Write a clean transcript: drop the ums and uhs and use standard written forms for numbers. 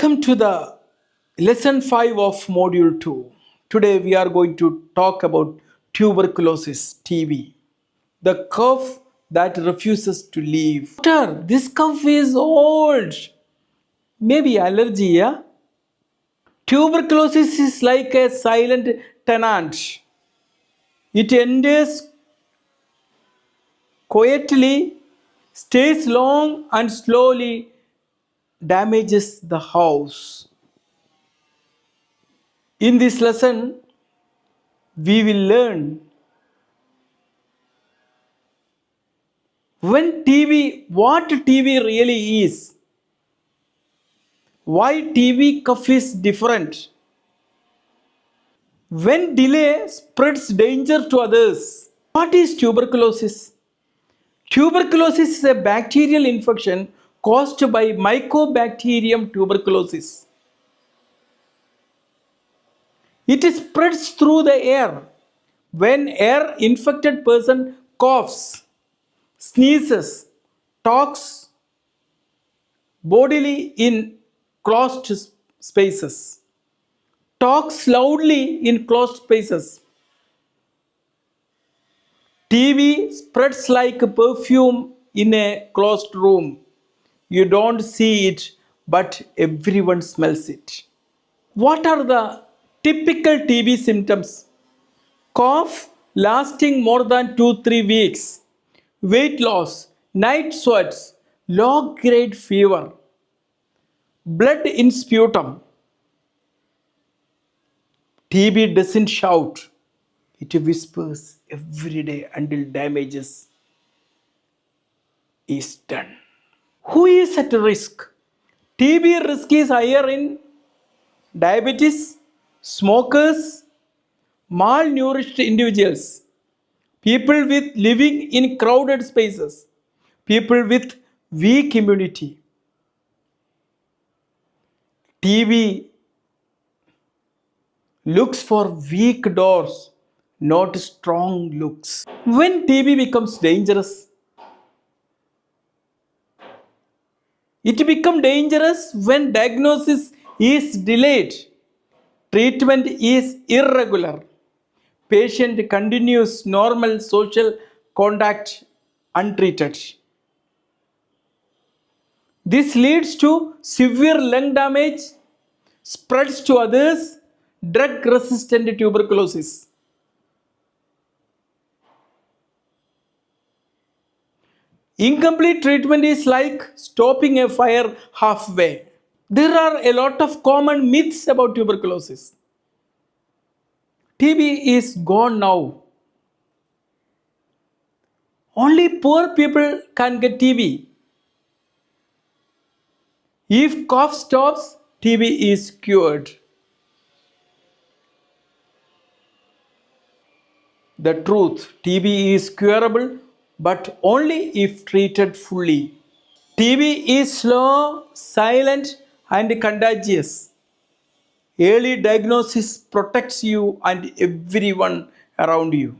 Welcome to the lesson 5 of module 2. Today we are going to talk about tuberculosis TB, the cough that refuses to leave. Doctor, this cough is old. Maybe allergy, yeah? Tuberculosis is like a silent tenant. It enters quietly, stays long, and slowly damages the house. In this lesson, we will learn what TB really is, why TB cough is different, when delay spreads danger to others. What is tuberculosis? Tuberculosis is a bacterial infection caused by Mycobacterium tuberculosis. It spreads through the air. When air infected person coughs, sneezes, talks bodily in closed spaces, talks loudly in closed spaces. TB spreads like perfume in a closed room. You don't see it, but everyone smells it. What are the typical TB symptoms? Cough lasting more than 2-3 weeks, weight loss, night sweats, low grade fever, blood in sputum. TB doesn't shout, it whispers every day until damages is done. Who is at risk? TB risk is higher in diabetes, smokers, malnourished individuals, people with living in crowded spaces, people with weak immunity. TB looks for weak doors, not strong looks. When TB becomes dangerous, it becomes dangerous when diagnosis is delayed, treatment is irregular, patient continues normal social contact untreated. This leads to severe lung damage, spreads to others, drug resistant tuberculosis. Incomplete treatment is like stopping a fire halfway. There are a lot of common myths about tuberculosis. TB is gone now. Only poor people can get TB. If cough stops, TB is cured. The truth, TB is curable, but only if treated fully. TB is slow, silent, and contagious. Early diagnosis protects you and everyone around you.